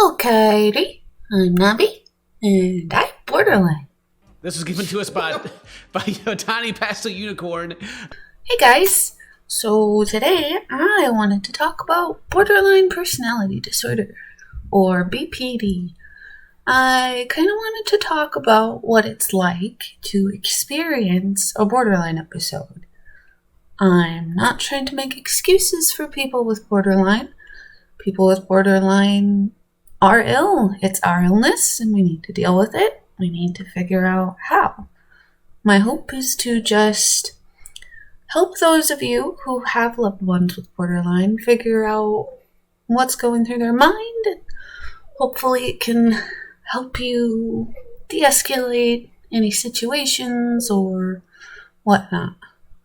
Okay, I'm Nabby, and I'm borderline. This was given to us by a tiny pastel unicorn. Hey guys, so today I wanted to talk about borderline personality disorder, or BPD. I kind of wanted to talk about what it's like to experience a borderline episode. I'm not trying to make excuses for people with borderline. People with borderline are ill. It's our illness, and we need to deal with it. We need to figure out how. My hope is to just help those of you who have loved ones with borderline figure out what's going through their mind. Hopefully it can help you de-escalate any situations or whatnot.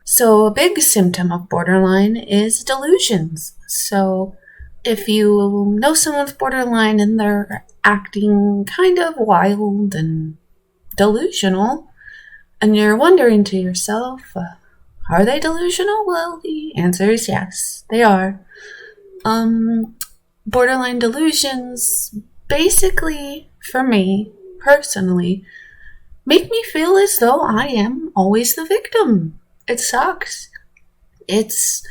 So a big symptom of borderline is delusions. So if you know someone with borderline and they're acting kind of wild and delusional, and you're wondering to yourself, are they delusional? Well, the answer is yes, they are. Borderline delusions, basically, for me, personally, make me feel as though I am always the victim. It sucks. It's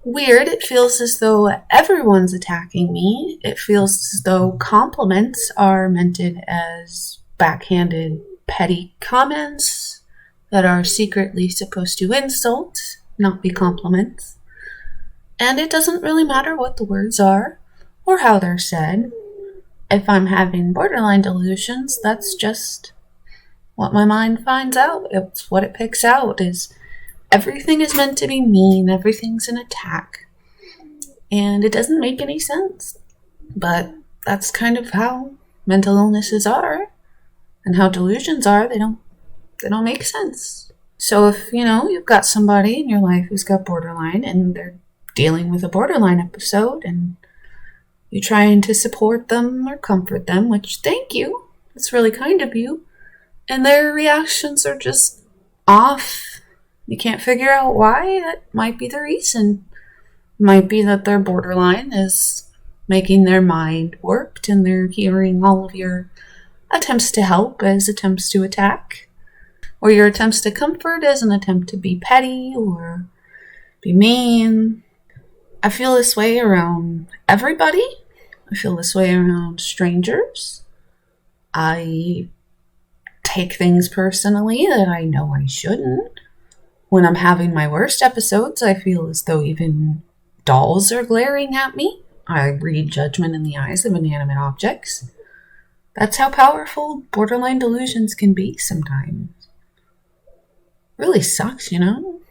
weird. It feels as though everyone's attacking me. It feels as though compliments are meant as backhanded, petty comments that are secretly supposed to insult, not be compliments. And it doesn't really matter what the words are or how they're said. If I'm having borderline delusions, that's just what my mind finds out. It's what it picks out is everything is meant to be mean. Everything's an attack. And it doesn't make any sense. But that's kind of how mental illnesses are and how delusions are. They don't make sense. So if, you've got somebody in your life who's got borderline and they're dealing with a borderline episode and you're trying to support them or comfort them, which thank you. It's really kind of you. And their reactions are just off. You can't figure out why. That might be the reason. Might be that their borderline is making their mind warped and they're hearing all of your attempts to help as attempts to attack, or your attempts to comfort as an attempt to be petty or be mean. I feel this way around everybody. I feel this way around strangers. I take things personally that I know I shouldn't. When I'm having my worst episodes, I feel as though even dolls are glaring at me. I read judgment in the eyes of inanimate objects. That's how powerful borderline delusions can be sometimes. Really sucks, And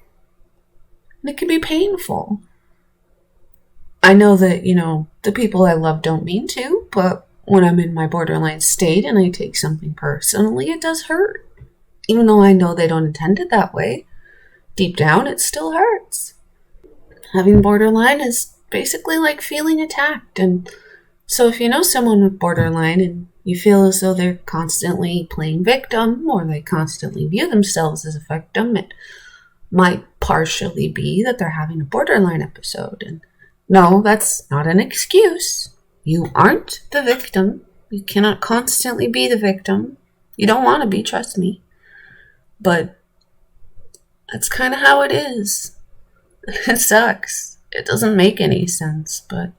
it can be painful. I know that, the people I love don't mean to, but when I'm in my borderline state and I take something personally, it does hurt. Even though I know they don't intend it that way. Deep down, it still hurts. Having borderline is basically like feeling attacked. And so if you know someone with borderline and you feel as though they're constantly playing victim or they constantly view themselves as a victim, it might partially be that they're having a borderline episode. And no, that's not an excuse. You aren't the victim. You cannot constantly be the victim. You don't want to be, trust me. But that's kind of how it is. It sucks. It doesn't make any sense, but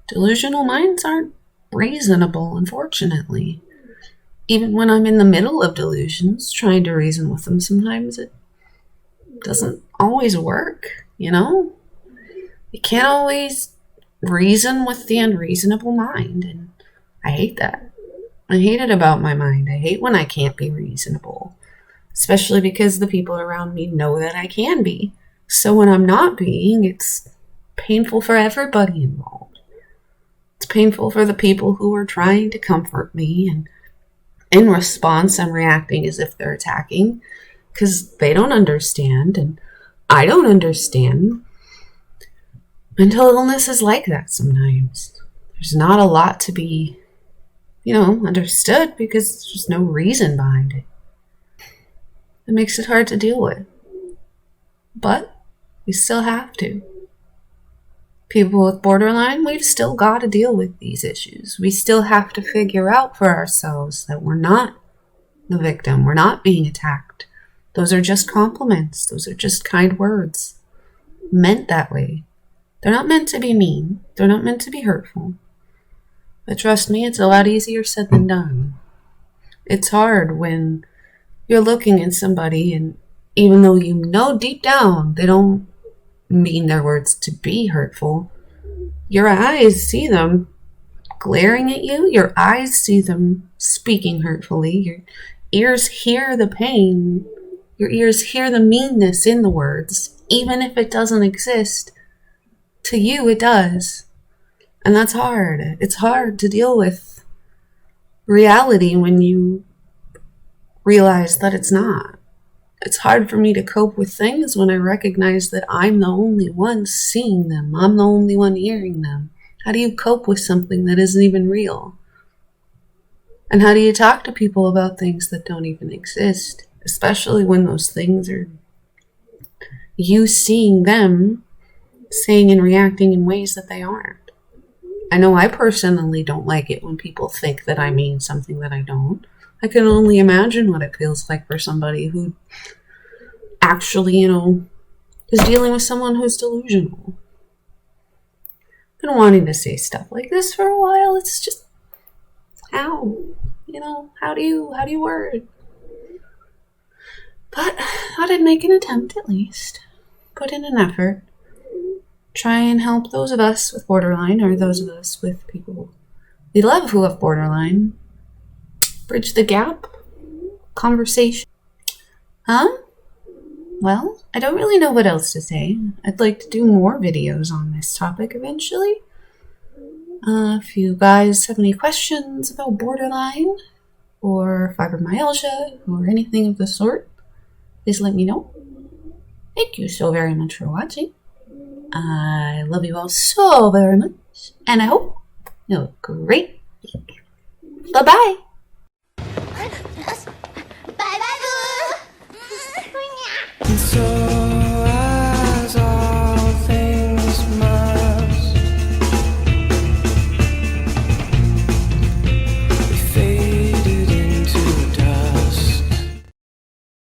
delusional minds aren't reasonable, unfortunately. Even when I'm in the middle of delusions, trying to reason with them, sometimes it doesn't always work, You can't always reason with the unreasonable mind, and I hate that. I hate it about my mind. I hate when I can't be reasonable. Especially because the people around me know that I can be. So when I'm not being, it's painful for everybody involved. It's painful for the people who are trying to comfort me, and in response, I'm reacting as if they're attacking because they don't understand, and I don't understand. Mental illness is like that sometimes. There's not a lot to be, understood because there's just no reason behind it. It makes it hard to deal with. But we still have to. People with borderline, we've still got to deal with these issues. We still have to figure out for ourselves that we're not the victim. We're not being attacked. Those are just compliments. Those are just kind words meant that way. They're not meant to be mean. They're not meant to be hurtful. But trust me, it's a lot easier said than done. It's hard when you're looking at somebody and even though you know deep down they don't mean their words to be hurtful, your eyes see them glaring at you. Your eyes see them speaking hurtfully. Your ears hear the pain. Your ears hear the meanness in the words. Even if it doesn't exist, to you it does. And that's hard. It's hard to deal with reality when you realize that it's not. It's hard for me to cope with things when I recognize that I'm the only one seeing them. I'm the only one hearing them. How do you cope with something that isn't even real? And how do you talk to people about things that don't even exist? Especially when those things are you seeing them saying and reacting in ways that they aren't. I know I personally don't like it when people think that I mean something that I don't. I can only imagine what it feels like for somebody who actually, is dealing with someone who's delusional. I've been wanting to say stuff like this for a while. It's just, how do you word? But I thought I'd make an attempt at least. Put in an effort. Try and help those of us with borderline or those of us with people we love who have borderline. Bridge the gap. Conversation. Well, I don't really know what else to say. I'd like to do more videos on this topic eventually. If you guys have any questions about borderline or fibromyalgia or anything of the sort, please let me know. Thank you so very much for watching. I love you all so very much, and I hope you have a great week. Bye-bye.